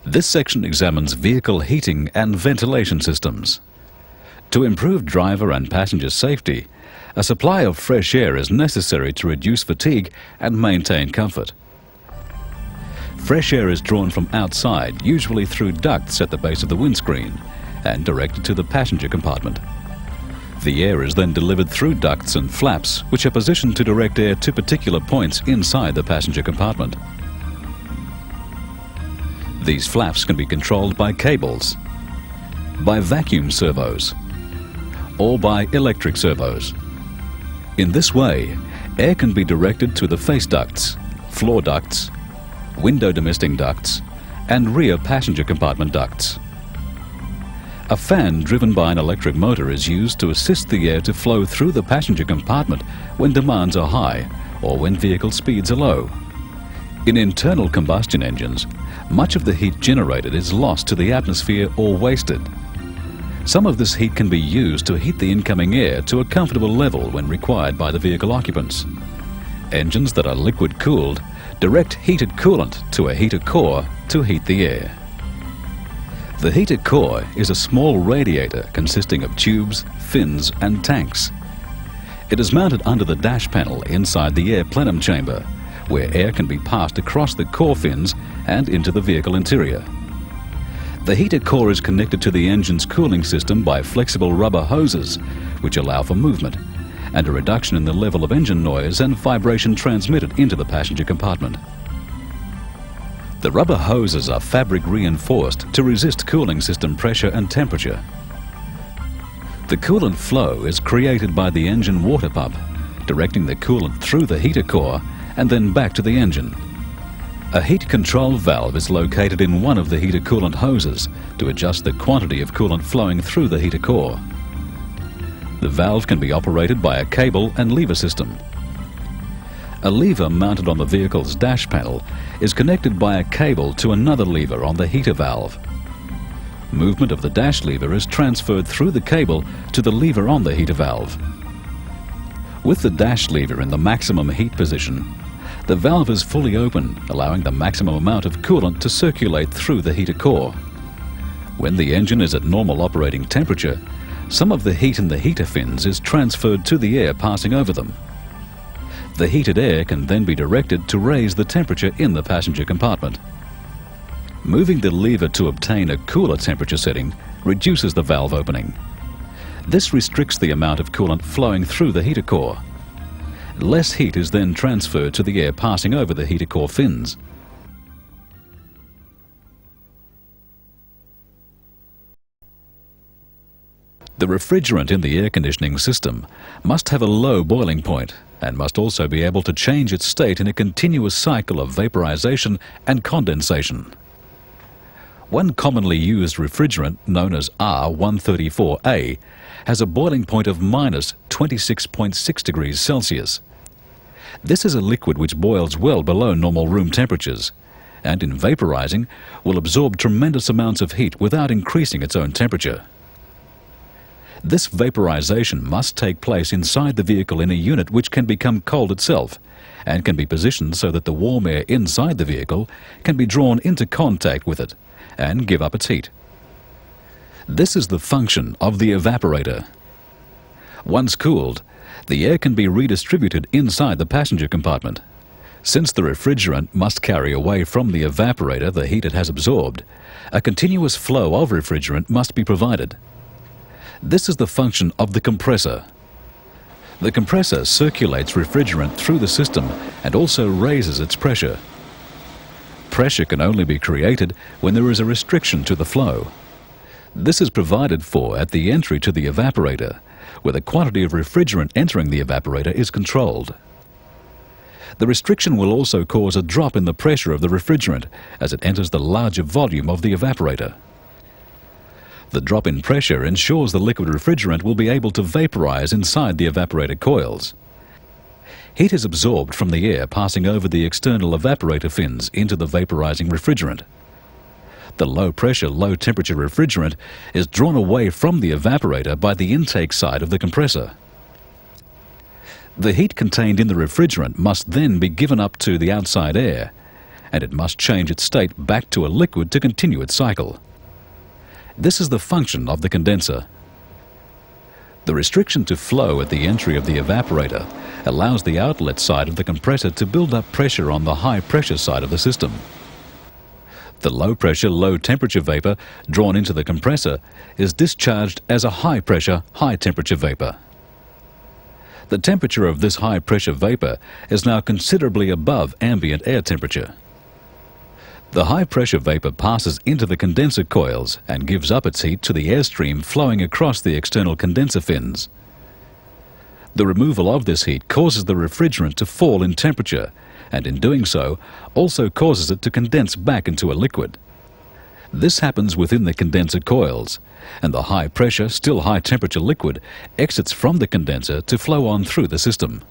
This section examines vehicle heating and ventilation systems. To improve driver and passenger safety, a supply of fresh air is necessary to reduce fatigue and maintain comfort. Fresh air is drawn from outside, usually through ducts at the base of the windscreen, and directed to the passenger compartment. The air is then delivered through ducts and flaps, which are positioned to direct air to particular points inside the passenger compartment. These flaps can be controlled by cables, by vacuum servos, or by electric servos. In this way, air can be directed to the face ducts, floor ducts, window demisting ducts, and rear passenger compartment ducts. A fan driven by an electric motor is used to assist the air to flow through the passenger compartment when demands are high or when vehicle speeds are low. In internal combustion engines, much of the heat generated is lost to the atmosphere or wasted. Some of this heat can be used to heat the incoming air to a comfortable level when required by the vehicle occupants. Engines that are liquid-cooled direct heated coolant to a heater core to heat the air. The heater core is a small radiator consisting of tubes, fins and tanks. It is mounted under the dash panel inside the air plenum chamber, where air can be passed across the core fins and into the vehicle interior. The heater core is connected to the engine's cooling system by flexible rubber hoses, which allow for movement and a reduction in the level of engine noise and vibration transmitted into the passenger compartment. The rubber hoses are fabric reinforced to resist cooling system pressure and temperature. The coolant flow is created by the engine water pump, directing the coolant through the heater core and then back to the engine. A heat control valve is located in one of the heater coolant hoses to adjust the quantity of coolant flowing through the heater core. The valve can be operated by a cable and lever system. A lever mounted on the vehicle's dash panel is connected by a cable to another lever on the heater valve. Movement of the dash lever is transferred through the cable to the lever on the heater valve. With the dash lever in the maximum heat position, the valve is fully open, allowing the maximum amount of coolant to circulate through the heater core. When the engine is at normal operating temperature, some of the heat in the heater fins is transferred to the air passing over them. The heated air can then be directed to raise the temperature in the passenger compartment. Moving the lever to obtain a cooler temperature setting reduces the valve opening. This restricts the amount of coolant flowing through the heater core. Less heat is then transferred to the air passing over the heater core fins. The refrigerant in the air conditioning system must have a low boiling point and must also be able to change its state in a continuous cycle of vaporization and condensation. One commonly used refrigerant, known as R134A, has a boiling point of minus 26.6 degrees Celsius. This is a liquid which boils well below normal room temperatures, and in vaporizing will absorb tremendous amounts of heat without increasing its own temperature. This vaporization must take place inside the vehicle in a unit which can become cold itself, and can be positioned so that the warm air inside the vehicle can be drawn into contact with it and give up its heat. This is the function of the evaporator. Once cooled, the air can be redistributed inside the passenger compartment. Since the refrigerant must carry away from the evaporator the heat it has absorbed, a continuous flow of refrigerant must be provided. This is the function of the compressor. The compressor circulates refrigerant through the system and also raises its pressure. Pressure can only be created when there is a restriction to the flow. This is provided for at the entry to the evaporator, where the quantity of refrigerant entering the evaporator is controlled. The restriction will also cause a drop in the pressure of the refrigerant as it enters the larger volume of the evaporator. The drop in pressure ensures the liquid refrigerant will be able to vaporize inside the evaporator coils. Heat is absorbed from the air passing over the external evaporator fins into the vaporizing refrigerant. The low-pressure, low-temperature refrigerant is drawn away from the evaporator by the intake side of the compressor. The heat contained in the refrigerant must then be given up to the outside air, and it must change its state back to a liquid to continue its cycle. This is the function of the condenser. The restriction to flow at the entry of the evaporator allows the outlet side of the compressor to build up pressure on the high pressure side of the system. The low pressure, low temperature vapour drawn into the compressor is discharged as a high pressure, high temperature vapour. The temperature of this high pressure vapour is now considerably above ambient air temperature. The high pressure vapour passes into the condenser coils and gives up its heat to the airstream flowing across the external condenser fins. The removal of this heat causes the refrigerant to fall in temperature, and in doing so also causes it to condense back into a liquid. This happens within the condenser coils, and the high pressure, still high temperature liquid exits from the condenser to flow on through the system.